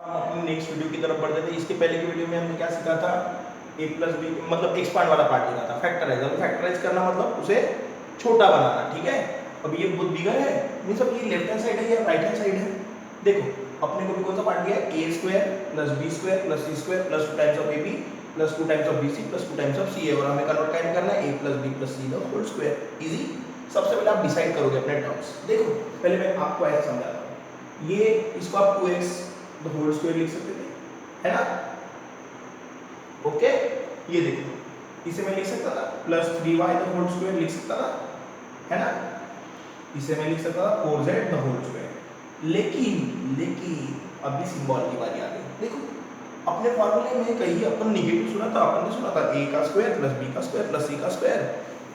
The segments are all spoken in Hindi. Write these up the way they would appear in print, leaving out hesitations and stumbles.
हम अपनी नेक्स्ट वीडियो की तरफ बढ़ते थे। इसके पहले की वीडियो में हमने क्या सीखा था, a प्लस बी मतलब एक्सपांड वाला पार्ट लिखा था, फैक्टराइज। अब फैक्टराइज करना मतलब उसे छोटा बनाना, ठीक है। अब ये बहुत बिगर है, मीन्स अब ये लेफ्ट हैंड साइड है या राइट हैंड साइड है। देखो अपने को भी कौन सा पार्ट लिया है, a square plus b square plus c square plus 2 times of a b plus 2 times of b c plus 2 times of c a, और हमें कन्वर्ट कैसे करना है, a plus b plus c the whole square. Easy. सबसे पहले आप डिसाइड करोगे अपने टर्म्स। देखो पहले मैं आपको ऐसा समझाता हूँ, ये इसको आप 2x द होल स्क्वायर लिख सकते थे, है ना। ओके, ये देखो इसे मैं लिख सकता था plus 3y the whole square लिख सकता था, है ना। इसे मैं लिख सकता था 4z द होल स्क्वायर। लेकिन अभी सिंबल की बारी आ गई। देखो अपने फार्मूले में कहीं अपन नेगेटिव सुना था, अपन ने सुना था a का स्क्वायर प्लस b का स्क्वायर प्लस c का square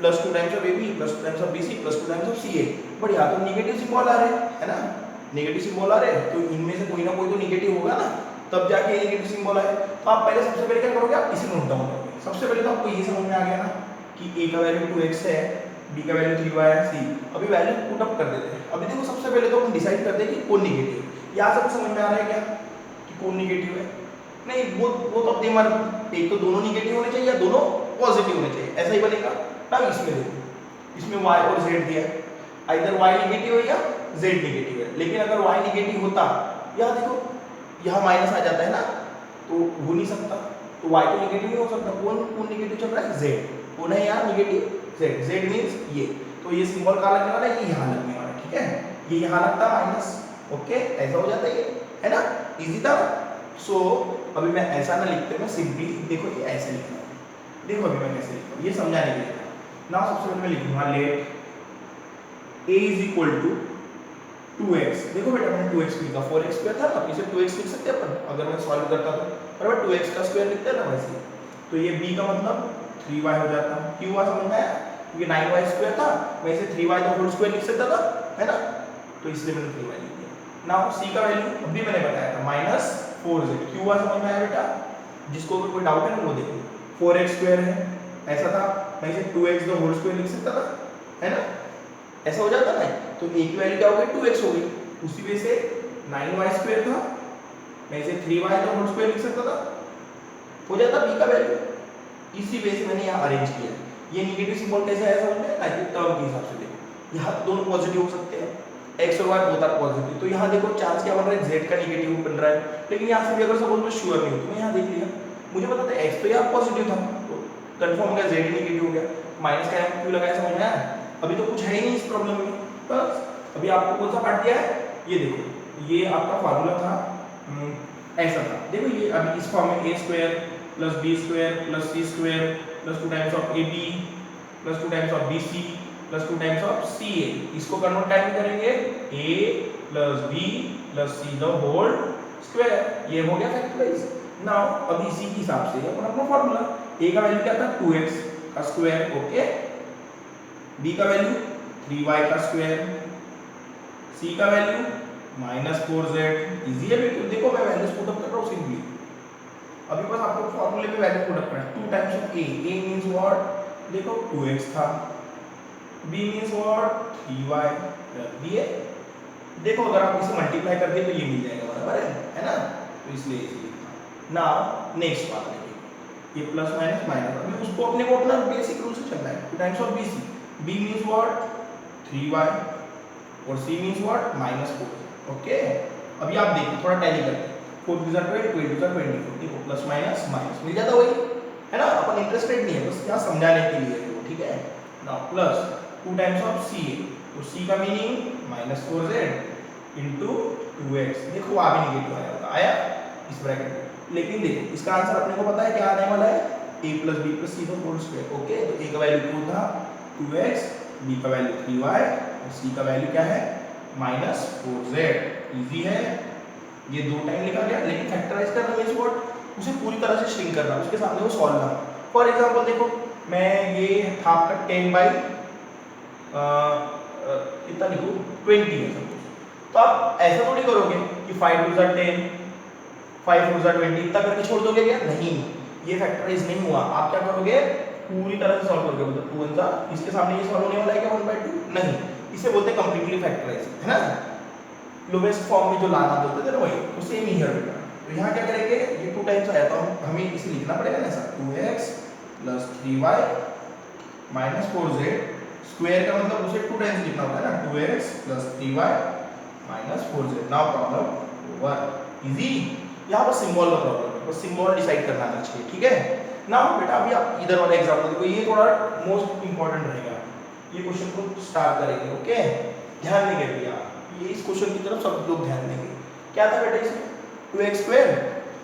plus 2 times of ab plus 2 times of bc plus 2 times of ca। But यहाँ तो नेगेटिव सिंबल आ रहे हैं, है ना। नेगेटिव सिंबल आ रहे हैं तो इनमें से कोई ना कोई तो नेगेटिव होगा ना, तब जाके ये नेगेटिव सिंबल आए। तो आप पहले सबसे पहले क्या करोगे, आप इसे नोट डाउन करोगे। सबसे पहले तो आपको ये समझ में आ गया ना कि a का वैल्यू 2x है, b का वैल्यू 3y है, c। अभी वैल्यू पुट अप कर देते हैं। अभी देखो सबसे पहले तो हम डिसाइड करते हैं कि कौन नेगेटिव है। यहाँ से समझ में आ रहा है क्या कि कौन नेगेटिव है? नहीं, वो तो अपने मन, एक तो दोनों नेगेटिव होने चाहिए या दोनों पॉजिटिव होने चाहिए, ऐसा ही बनेगा ना। इसमें देखो, इसमें y और z दिया है, आइदर y नेगेटिव है या z नेगेटिव है। लेकिन अगर y नेगेटिव होता, यहाँ देखो यहाँ माइनस आ जाता है ना, तो हो नहीं सकता। तो y तो नेगेटिव नहीं हो सकता। कौन नेगेटिव चल रहा है, z। कौन है यहाँ नेगेटिव, z मींस ये। तो ये सिंबल कहाँ लगने वाला है, ये यहाँ लगने वाला है, ठीक है। ये यहाँ लगता है माइनस, ओके, ऐसा हो जाता है ये, है ना। इजी था। सो अभी मैं ऐसा ना लिखते, मैं सिंपली देखो ये ऐसे लिखना है। देखो अभी मैं कैसे लिखूँ, ये समझाने के लिए ना। सबसे पहले मैं लिखूंगा let a is equal to 2x। देखो बेटा मैंने 2x लिखा, 4x स्क्वायर था ना, इसे 2x लिख सकते हैं अपन अगर मैं सॉल्व करता तो, पर 2x का स्क्वायर लिखते हैं ना वैसे। तो ये b का मतलब 3y हो जाता। क्यों हुआ समझ में आया, क्योंकि 9y स्क्वायर था, मैं इसे 3y द होल स्क्वायर लिख सकता था, है ना। तो इसलिए मैंने 3y लिख दिया। नाउ c का वैल्यू अभी मैंने बताया था माइनस 4z। क्यों हुआ समझ में आया बेटा, जिसको अगर कोई डाउट है ना वो देखो। 4x स्क्वायर है, ऐसा था, मैं इसे 2x द होल स्क्वायर लिख सकता था, है ना। ऐसा हो जाता ना। तो a की वैल्यू क्या हो गई, 2x हो गई। उसी वजह से 9y स्क्वायर था, मैं इसे 3y द होल स्क्वायर लिख सकता था, हो जाता b का वैल्यू। इसी वजह से मैंने यहाँ अरेंज किया। ये नेगेटिव सिंबल कैसे आया समझ में आया, टर्म के हिसाब से देखो। यहाँ तो दोनों पॉजिटिव हो सकते हैं, x और y बोथ आर पॉजिटिव। तो यहाँ देखो चांस क्या बन रहा है, z का नेगेटिव बन रहा है। लेकिन यहाँ से भी अगर सपोज मैं श्योर नहीं हूँ तो मैं यहाँ देख लिया, मुझे पता था x तो यहाँ पॉजिटिव था, तो कंफर्म हो गया z नेगेटिव हो गया। माइनस का यहाँ क्यों लगाया समझ में आया। अभी तो कुछ है ही नहीं इस प्रॉब्लम में, बस अभी आपको कौन सा पार्ट दिया है, ये देखो, ये आपका फार्मूला था, ऐसा था। देखो ये अभी इस फॉर्म में a square plus b square plus c square plus 2 times of ab plus 2 times of bc plus 2 times of ca। इसको कन्वर्ट टाइम करेंगे a plus b plus c the whole square. ये हो गया फैक्टराइज। नाउ अब इसी के हिसाब से अपन अपना फार्मूला, a का वैल्यू क्या था 2x का स्क्वायर, ओके, b का वैल्यू 3y का स्क्वायर, c का वैल्यू माइनस 4z। इजी है बिल्कुल। देखो मैं वैल्यूज पुट अप कर रहा हूँ सिंपली। अभी बस आपको फार्मूले में वैल्यू पुट अप करना है। 2 times of a means what, देखो 2x था, b means what 3y, b है। देखो अगर आप इसे मल्टीप्लाई कर दे तो ये मिल जाएगा बराबर है ना। तो इसलिए इसे लिखा। नाउ नेक्स्ट पार्ट देखिए, ये प्लस माइनस माइनस, अभी उसको अपने को अपना बेसिक रूल से चलना है। 2 times of bc, b means what 3y और c means what minus 4। Okay, अभी आप देखिए थोड़ा टैली करते हैं। 4 2 12 2 2 24, देखो प्लस माइनस माइनस मिल जाता वही, है ना। अपन इंटरेस्टेड नहीं है, बस यहाँ समझाने के लिए है, ठीक है। Now plus 2 times of ca, तो c का meaning minus 4z into 2x। देखो आ भी नेगेटिव आया होगा, आया इस ब्रैकेट में। लेकिन देखो इसका आंसर अपने को पता है क्या आने वाला है, a plus b plus c the whole square. Okay, तो a का वैल्यू क्या था 2x, b का वैल्यू 3y और c का वैल्यू क्या है माइनस 4z। इजी है, ये 2 टाइम लिखा गया। लेकिन फैक्टराइज करना मींस व्हाट, उसे पूरी तरह से श्रिंक करना, उसके सामने वो सॉल्व करना। फॉर एग्जांपल देखो मैं ये था आपका 10 बाई कितना लिखूं 20 है सपोज। तो आप ऐसा थोड़ी करोगे कि 5 2 10 5 4 20 इतना करके छोड़ दोगे क्या, नहीं, ये फैक्टराइज नहीं हुआ। आप क्या करोगे, पूरी तरह से सॉल्व करोगे। मतलब 2 1 इसके सामने ये सॉल्व होने वाला है क्या 1/2, नहीं, इसे बोलते हैं कंप्लीटली फैक्टराइज, है ना। लोवेस्ट फॉर्म में जो लाना बोलते थे ना वही, तो सेम ही है बेटा। तो यहाँ क्या करेंगे, ये 2 टाइम्स आया तो हमें इसे लिखना पड़ेगा ना ऐसा, 2x plus 3y minus 4z। Square का मतलब उसे 2 टाइम्स लिखना होता है ना, 2x plus 3y minus 4z। Now problem over, easy. यहाँ पर सिंबल का प्रॉब्लम है, बस सिंबल डिसाइड करना आना चाहिए, ठीक है। नाउ बेटा अभी आप इधर वाला एग्जाम्पल देखो, ये थोड़ा मोस्ट इंपॉर्टेंट रहेगा, ये क्वेश्चन को स्टार्ट करेंगे, ओके। ध्यान देंगे भैया, ये इस क्वेश्चन की तरफ सब लोग ध्यान देंगे। क्या था बेटा इसमें, 2x स्क्वायर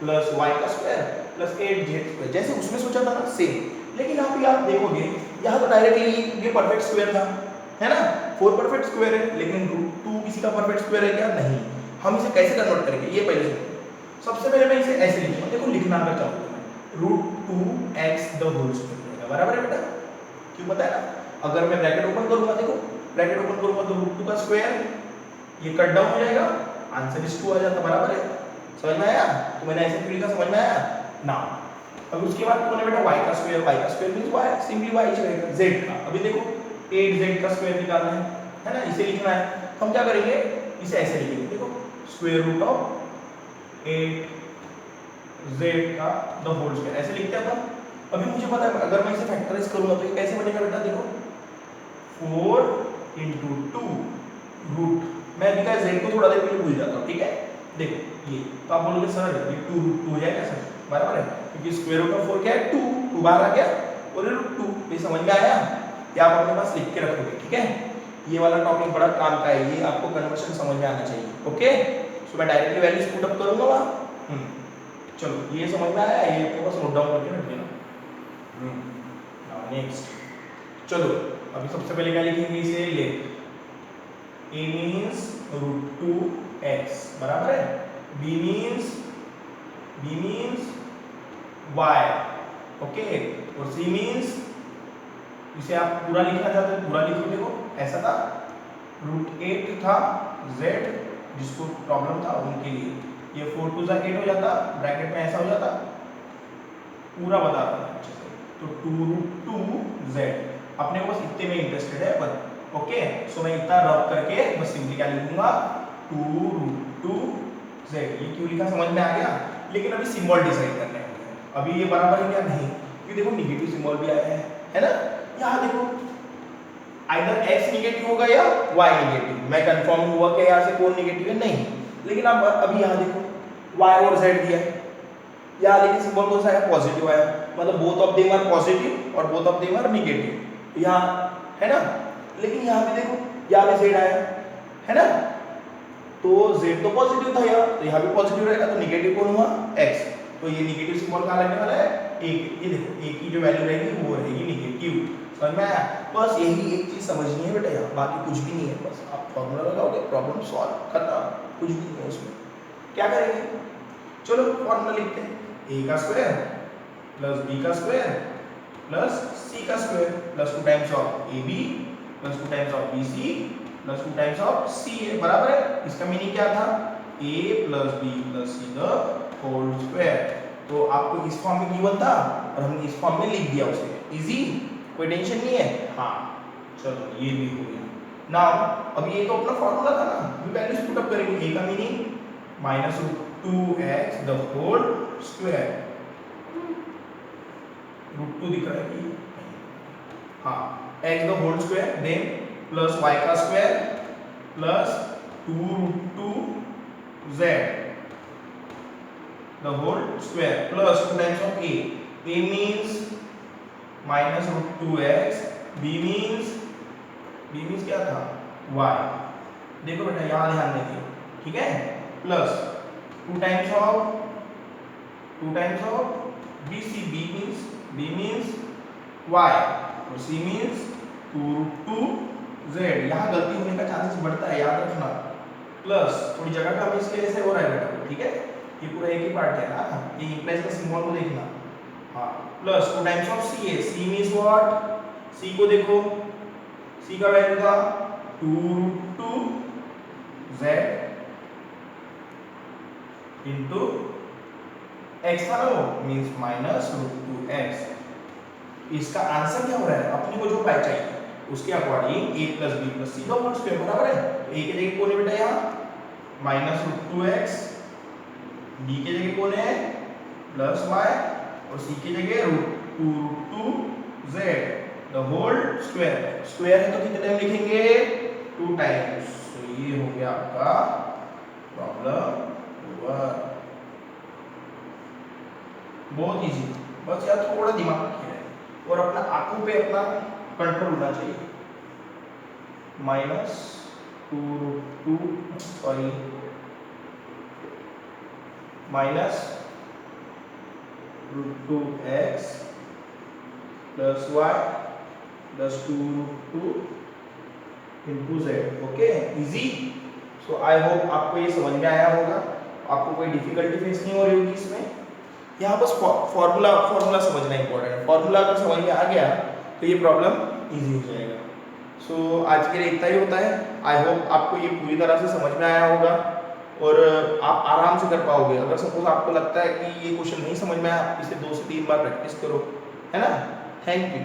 प्लस y का स्क्वायर प्लस 8z स्क्वायर, जैसे उसमें सोचा था ना सेम। लेकिन यहाँ पे आप देखोगे, यहाँ तो डायरेक्टली ये परफेक्ट स्क्वायर था, है ना, 4 परफेक्ट स्क्वायर है, लेकिन √2 किसी का परफेक्ट स्क्वायर है क्या, नहीं। हम इसे कैसे कन्वर्ट करेंगे, ये पहले सुनो। सबसे पहले मैं इसे ऐसे लिखूंगा, देखो लिखना अगर चाहूँ तो मैं √2x द होल स्क्वायर, बराबर है बेटा, क्यों पता है ना। अगर मैं ब्रैकेट ओपन करूंगा, देखो ब्रैकेट ओपन करूंगा तो √2 का स्क्वायर, ये कट डाउन हो जाएगा, आंसर इज 2 आ जाता, बराबर है। समझ में आया, तो मैंने ऐसे क्यों लिखा, समझ में आया ना। अब उसके बाद तुमने बेटा y का square means y, simply y चलेगा। z का, अभी देखो 8z का स्क्वायर निकालना है ना, इसे लिखना है, तो हम क्या करेंगे, इसे ऐसे लिखेंगे, देखो स्क्वायर रूट ऑफ 8z का द होल स्क्वायर, ऐसे लिखते हैं अपन। अभी मुझे पता है अगर मैं इसे फैक्टराइज करूंगा तो ये कैसे बनेगा बेटा, देखो 4 × 2 रूट, मैं अभी का z को थोड़ा देर के लिए भूल जाता हूँ, ठीक है। देखो ये तो आप बोलोगे सर ये 2 हो जाएगा सर, बराबर है, क्योंकि स्क्वायर रूट ऑफ 4 क्या है, 2 बाहर आ गया और √2, ये समझ में आया। ये आप अपने पास लिख के रखोगे, ठीक है। ये वाला टॉपिक बड़ा काम का है, ये आपको कन्वर्शन समझ में आना चाहिए, ओके। सो मैं डायरेक्टली वैल्यूज पुट अप करूंगा वहां। चलो ये समझ में आया, ये अपने पास नोट डाउन करके रख देना। नाउ नेक्स्ट, चलो अभी सबसे पहले क्या लिखेंगे, इसे लेट a मींस √2x, बराबर है, b मींस y, ओके, और c मींस, इसे आप पूरा लिखना चाहते हो पूरा लिखो, देखो ऐसा था, √8 था z, जिसको प्रॉब्लम था उनके लिए ये 4 2 8 हो जाता, ब्रैकेट में ऐसा हो जाता, पूरा बता रहा था अच्छे से, तो 2√2z, अपने को बस इतने में इंटरेस्टेड है अपन, ओके। सो मैं इतना रब करके बस सिंपली क्या लिखूंगा, 2√2z। ये क्यों लिखा समझ में आ गया, लेकिन अभी सिंबल डिसाइड करने हैं, अभी ये बराबर है क्या, नहीं, क्योंकि देखो निगेटिव सिंबल भी आया है ना। यहाँ देखो आइदर x निगेटिव होगा या y निगेटिव, मैं कंफर्म हुआ कि यहाँ से कौन निगेटिव है, नहीं। लेकिन अब अभी यहाँ देखो y और z दिया है, यहाँ लेकिन सिंबल कौन सा है, पॉजिटिव आया, मतलब both of them are positive और both of them are negative, यहाँ है ना। लेकिन यहाँ पे देखो यहाँ पे z आया है ना, तो z तो पॉजिटिव था यहाँ, तो यहाँ भी पॉजिटिव रहेगा, तो निगेटिव कौन हुआ, x, तो ये निगेटिव सिंबल कहाँ लगने वाला है, एक, ये देखो एक की जो वैल्यू रहेगी वो रहेगी निगेटिव। समझ में आया, बस यही एक चीज समझनी है बेटा, यहाँ बाकी कुछ भी नहीं है, बस आप फॉर्मूला लगाओगे प्रॉब्लम सॉल्व, खत्म, कुछ भी नहीं है उसमें। क्या करेंगे, चलो फॉर्मूला लिखते हैं, a का स्क्वायर प्लस b का स्क्वायर प्लस c का square plus 2 times of ab plus 2 times of bc plus 2 times of ca, बराबर है। इसका मीनिंग क्या था, a plus b plus c the whole square. तो आपको इस फॉर्म में गिवन था और हमने इस फॉर्म में लिख दिया उसे, इजी, कोई टेंशन नहीं है। हाँ चलो ये भी हो गया। नाउ अब ये तो अपना फॉर्मूला था ना, ये वैल्यूज पुट अप करेंगे, a का meaning -√2x the whole square, √2 दिख रहा है कि हाँ, x the whole square, then plus y का square plus 2√2z the whole square plus 2 times of a means -√2x, b means क्या था, y, देखो बेटा यहाँ ध्यान देंगे, ठीक है, plus 2 times of bc, b means y और c means 2√2z। यहाँ गलती होने का चांसेस बढ़ता है, याद रखना, प्लस थोड़ी जगह का मिस कैसे हो रहा है बेटा, ठीक है, ये पूरा एक ही पार्ट है ना, ये इंप्लाइज का सिंबल को देखना, हाँ, प्लस 2 टाइम्स ऑफ सी है, सी मींस व्हाट, सी को देखो, सी का वैल्यू था 2√2z इनटू x था ना, वो मींस -√2x। इसका आंसर क्या हो रहा है, अपने को जो पाई चाहिए उसके according a plus b plus c का होल स्क्वायर, बराबर है। तो a के जगह कौन है बेटा यहाँ, -√2x डी के जगह कौन है प्लस वाई और सी की जगह √2 z the whole square. Square है तो कितने टाइम लिखेंगे 2 टाइम्स। तो ये हो गया आपका प्रॉब्लम ओवर। बहुत इजी, बस यार थोड़ा दिमाग रखिए और अपना आंखों पे अपना कंट्रोल होना चाहिए। Minus 2 sorry minus √2x plus Y plus 2 into Z. Okay easy. So I hope आपको ये समझ में आया होगा, आपको कोई डिफिकल्टी फेस नहीं हो रही होगी इसमें। यहाँ बस फॉर्मूला समझना इंपॉर्टेंट है। फॉर्मूला अगर समझ में आ गया तो ये प्रॉब्लम इजी हो जाएगा। सो आज के लिए इतना ही होता है। आई होप आपको ये पूरी तरह से समझ में आया होगा और आप आराम से कर पाओगे। अगर सपोज आपको लगता है कि ये क्वेश्चन नहीं समझ में आया, इसे 2 से 3 बार प्रैक्टिस करो, है ना। Thank you.